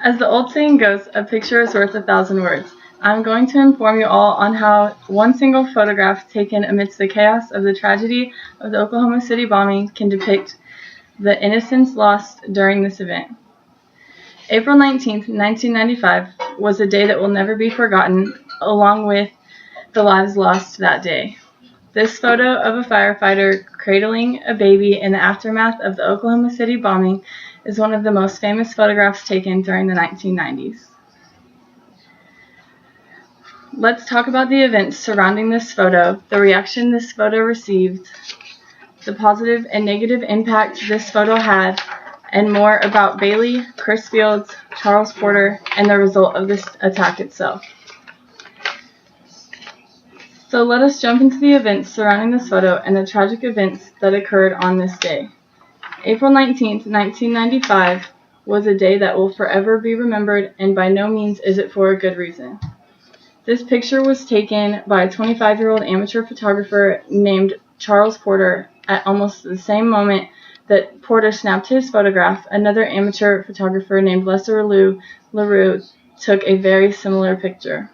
As the old saying goes, a picture is worth 1,000 words. I'm going to inform you all on how one single photograph taken amidst the chaos of the tragedy of the Oklahoma City bombing can depict the innocence lost during this event. April 19, 1995 was a day that will never be forgotten, along with the lives lost that day. This photo of a firefighter cradling a baby in the aftermath of the Oklahoma City bombing is one of the most famous photographs taken during the 1990s. Let's talk about the events surrounding this photo, the reaction this photo received, the positive and negative impact this photo had, and more about Bailey, Chris Fields, Charles Porter, and the result of this attack itself. So let us jump into the events surrounding this photo and the tragic events that occurred on this day. April 19, 1995 was a day that will forever be remembered, and by no means is it for a good reason. This picture was taken by a 25-year-old amateur photographer named Charles Porter. At almost the same moment that Porter snapped his photograph, another amateur photographer named Lester LaRue took a very similar picture.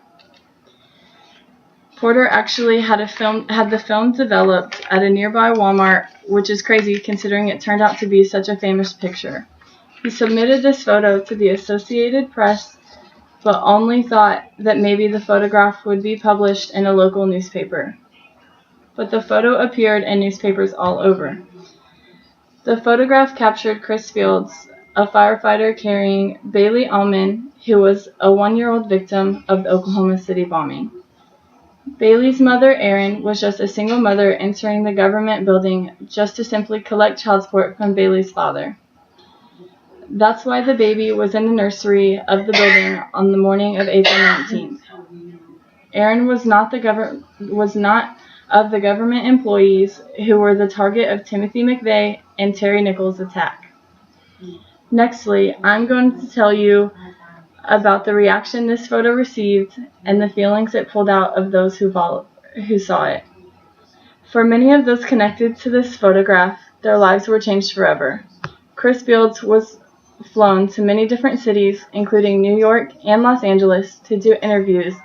Porter actually had the film developed at a nearby Walmart, which is crazy considering it turned out to be such a famous picture. He submitted this photo to the Associated Press, but only thought that maybe the photograph would be published in a local newspaper. But the photo appeared in newspapers all over. The photograph captured Chris Fields, a firefighter carrying Bailey Allman, who was a 1-year-old victim of the Oklahoma City bombing. Bailey's mother, Erin, was just a single mother entering the government building just to simply collect child support from Bailey's father. That's why the baby was in the nursery of the building on the morning of April 19th. Erin was not of the government employees who were the target of Timothy McVeigh and Terry Nichols' attack. Nextly, I'm going to tell you about the reaction this photo received and the feelings it pulled out of those who saw it. For many of those connected to this photograph, their lives were changed forever. Chris Fields was flown to many different cities, including New York and Los Angeles, to do interviews,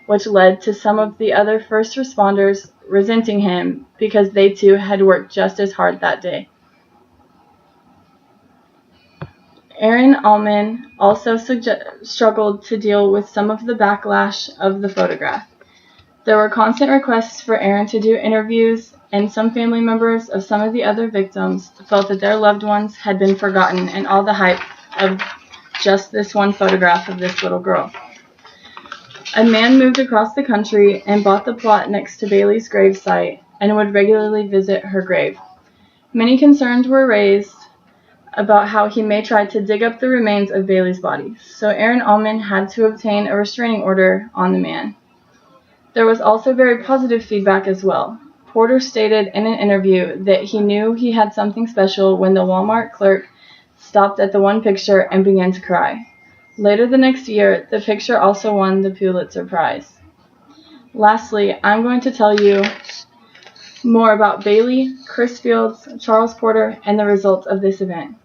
which led to some of the other first responders resenting him because they too had worked just as hard that day. Erin Allman also struggled to deal with some of the backlash of the photograph. There were constant requests for Erin to do interviews, and some family members of some of the other victims felt that their loved ones had been forgotten in all the hype of just this one photograph of this little girl. A man moved across the country and bought the plot next to Bailey's gravesite and would regularly visit her grave. Many concerns were raised about how he may try to dig up the remains of Bailey's body, so Erin Allman had to obtain a restraining order on the man. There was also very positive feedback as well. Porter stated in an interview that he knew he had something special when the Walmart clerk stopped at the one picture and began to cry. Later the next year, the picture also won the Pulitzer Prize. Lastly, I'm going to tell you more about Bailey, Chris Fields, Charles Porter, and the results of this event.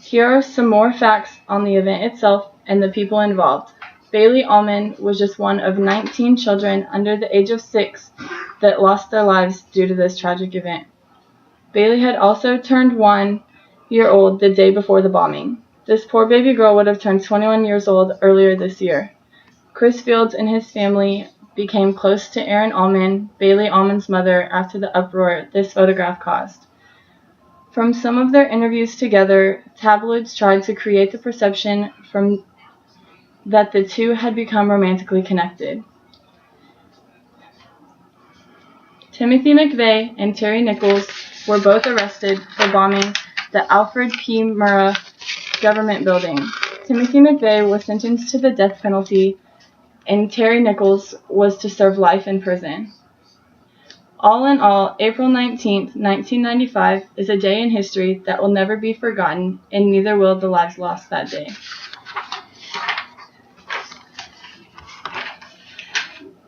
Here are some more facts on the event itself and the people involved. Bailey Allman was just one of 19 children under the age of 6 that lost their lives due to this tragic event. Bailey had also turned 1 year old the day before the bombing. This poor baby girl would have turned 21 years old earlier this year. Chris Fields and his family became close to Erin Allman, Bailey Allman's mother, after the uproar this photograph caused. From some of their interviews together, tabloids tried to create the perception that the two had become romantically connected. Timothy McVeigh and Terry Nichols were both arrested for bombing the Alfred P. Murrah government building. Timothy McVeigh was sentenced to the death penalty, and Terry Nichols was to serve life in prison. All in all, April 19, 1995 is a day in history that will never be forgotten, and neither will the lives lost that day.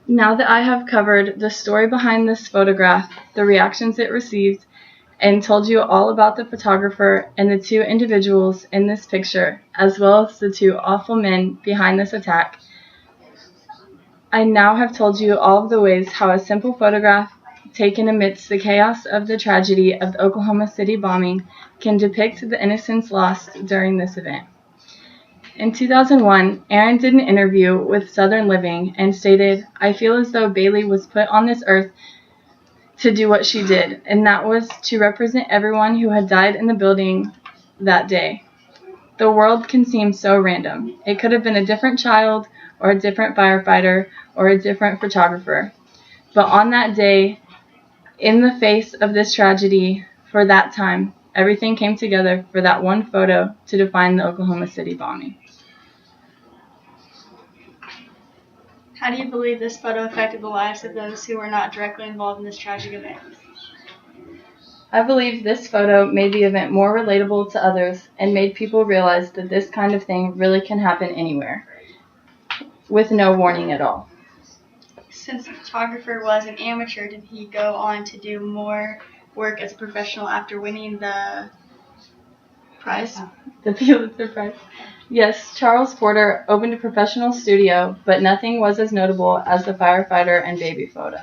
Now that I have covered the story behind this photograph, the reactions it received, and told you all about the photographer and the two individuals in this picture, as well as the two awful men behind this attack, I now have told you all of the ways how a simple photograph taken amidst the chaos of the tragedy of the Oklahoma City bombing can depict the innocents lost during this event. In 2001, Aaron did an interview with Southern Living and stated, "I feel as though Bailey was put on this earth to do what she did, and that was to represent everyone who had died in the building that day. The world can seem so random. It could have been a different child, or a different firefighter, or a different photographer. But on that day, in the face of this tragedy, for that time, everything came together for that one photo to define the Oklahoma City bombing." How do you believe this photo affected the lives of those who were not directly involved in this tragic event? I believe this photo made the event more relatable to others and made people realize that this kind of thing really can happen anywhere, with no warning at all. Since the photographer was an amateur, did he go on to do more work as a professional after winning the prize? The Pulitzer Prize. Yes, Charles Porter opened a professional studio, but nothing was as notable as the firefighter and baby photo.